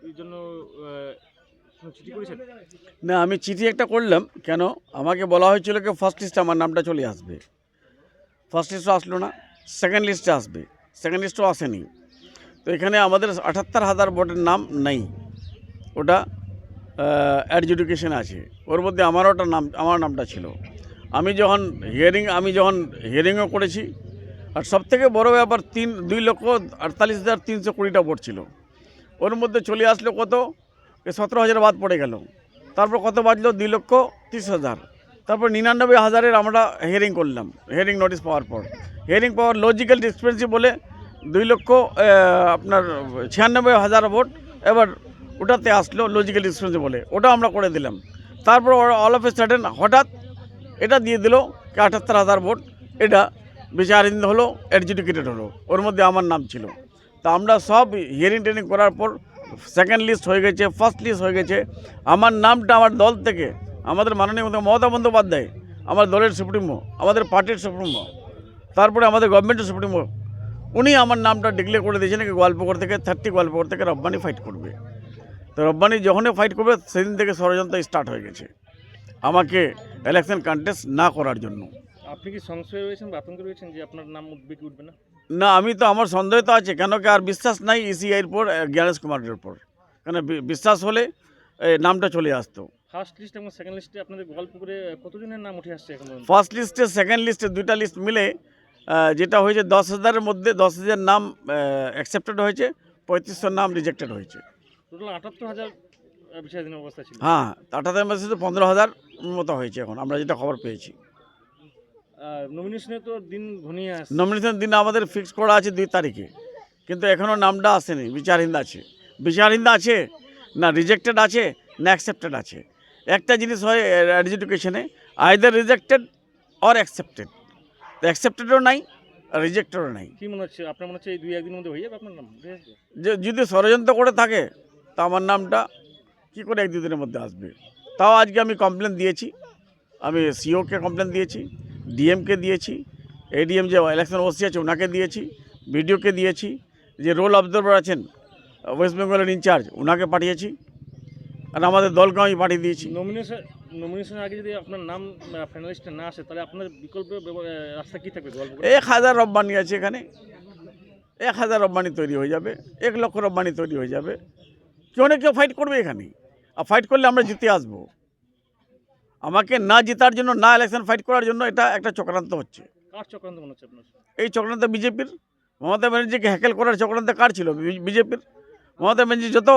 এই জন্য চিঠি করেছেন? না, আমি চিঠি একটা করলাম। কেন আমাকে বলা হয়েছিল কি ফার্স্ট লিস্টে আমার নামটা চলে আসবে। ফার্স্ট লিস্টও আসলো না, সেকেন্ড লিস্টে আসবে, সেকেন্ড লিস্টও আসেনি। তো এখানে আমাদের ৭৮,০০০ ভোটের নাম নেই, ওটা অ্যাডজুডিকেশন আছে। ওর মধ্যে আমার নামটা ছিল। আমি যখন হিয়ারিংও করেছি, আর সবথেকে বড় ব্যাপার 2,48,320টা ভোট ছিল। ওর মধ্যে চলে আসলো কত, 17,000 বাদ পড়ে গেল। তারপর কত বাজলো, 2,30,000। তারপর 99,000-এর আমরা হিয়ারিং করলাম, হিয়ারিং নোটিশ পাওয়ার পর। হিয়ারিং পাওয়ার লজিক্যাল ডিসক্রিপেন্সি বলে 2,96,000 ভোট এবার ওটাতে আসলো লজিক্যাল ডিসক্রিপেন্সি বলে, ওটা আমরা করে দিলাম। তারপর অল অফ এ সাডেন হঠাৎ এটা দিয়ে দিল 78,000 ভোট, এটা বিচারাধীন হলো, অ্যাডজুডিকেটেড হলো, ওর মধ্যে আমার নাম ছিল। তা আমরা সব হিয়ারিং টেরিং করার পর সেকেন্ড লিস্ট হয়ে গেছে, ফার্স্ট লিস্ট হয়ে গেছে। আমার নামটা আমার দল থেকে, আমাদের মাননীয় মমতা বন্দ্যোপাধ্যায়, আমার দলের সুপ্রিমো, আমাদের পার্টির সুপ্রিমো, তারপরে আমাদের গভর্নমেন্টের সুপ্রিমো, উনি আমার নামটা ডিক্লেয়ার করে দিয়েছেন কি গোয়ালপুকুর থেকে 30 গোয়ালপুকুর থেকে রব্বানি ফাইট করবে। তো রব্বানি যখনই ফাইট করবে সেদিন থেকে ষড়যন্ত্র স্টার্ট হয়ে গেছে আমাকে ইলেকশন কন্টেস্ট না করার জন্য। আপনি কি সংশয় রয়েছেন বা আতঙ্কে রয়েছেন যে আপনার নাম উঠবে কি উঠবে না? না, আমি তো, আমার সন্দেহ তো আছে, কেন কি আর বিশ্বাস নাই ইসিআইয়ের পর, জ্ঞানেশ কুমারের পর। কেন বিশ্বাস হলে নামটা চলে আসতো। ফার্স্ট লিস্ট এবং সেকেন্ড লিস্টে আপনাদের গোয়ালপুকুরে কতজনের নাম উঠে আসছে এখন পর্যন্ত? ফার্স্ট লিস্টে সেকেন্ড লিস্টে দুইটা লিস্ট মিলে যেটা হয়েছে 10,000-এর মধ্যে 10,000 নাম অ্যাকসেপ্টেড হয়েছে, 3500 নাম রিজেক্টেড হয়েছে। টোটাল 78,000 বিচারাধীন অবস্থা ছিল। হ্যাঁ, 78,000 মধ্যে 15,000 মতো হয়েছে এখন আমরা যেটা খবর পেয়েছি। নমিনেশনের তো দিন ঘনিয়ে আসছে। নমিনেশন দিন আমাদের ফিক্স করা আছে 2 তারিখে, কিন্তু এখনও নামটা আসেনি। বিচারহীন আছে না, রিজেক্টেড আছে না, অ্যাকসেপ্টেড আছে। একটা জিনিস হয় অ্যাডজুডিকেশনে, আইদার রিজেক্টেড অর অ্যাকসেপ্টেড। তো অ্যাকসেপ্টেডও নাই, রিজেক্টেডও নাই। কি মনে হচ্ছে আপনার, মনে হচ্ছে এই 2-1 দিনের মধ্যে হয়ে যাবে আপনার নাম উঠে আসবে? যে যদি ষড়যন্ত্র করে থাকে তা আমার নামটা কী করে 1-2 দিনের মধ্যে আসবে। তাও আজকে আমি কমপ্লেন দিয়েছি, আমি সিওকে কমপ্লেন দিয়েছি, ডিএমকে দিয়েছি, এডিএম যে ইলেকশন ওসি আছে ওনাকে দিয়েছি, বিডিওকে দিয়েছি, যে রোল অবজারভার আছেন ওয়েস্ট বেঙ্গলের ইনচার্জ ওনাকে পাঠিয়েছি, আর আমাদের দলকে আমি পাঠিয়ে দিয়েছি। নমিনেশনের আগে যদি আপনার নাম ফাইনালিস্টে না আসে তাহলে আপনার বিকল্প রাস্তা কী থাকবে গোয়ালপুকুরে? 1,000 রব্বানি আছে এখানে, 1,000 রব্বানি তৈরি হয়ে যাবে, 1 লক্ষ রব্বানি তৈরি হয়ে যাবে। কেউ না কেউ ফাইট করবে এখানে, আর ফাইট করলে আমরা জিতে আসবো। আমাকে না জেতার জন্য, না ইলেকশন ফাইট করার জন্য এটা একটা চক্রান্ত হচ্ছে। কার চক্রান্ত মনে হচ্ছে আপনার? এই চক্রান্ত বিজেপির। মমতা ব্যানার্জিকে হ্যাকেল করার চক্রান্ত কার ছিল? বিজেপির। মমতা ব্যানার্জি যত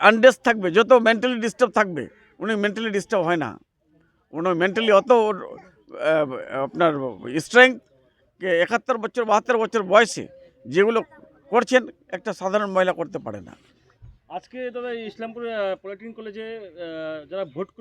আনডেস থাকবে, যত মেন্টালি ডিস্টার্ব থাকবে, উনি মেন্টালি ডিস্টার্ব হয় না। উনি মেন্টালি অত আপনার স্ট্রেংথ, 71 বছর 72 বছর বয়সে যেগুলো করছেন একটা সাধারণ মহিলা করতে পারে না। আজকে দাদা ইসলামপুর পলিটেকনিক কলেজে যারা ভোট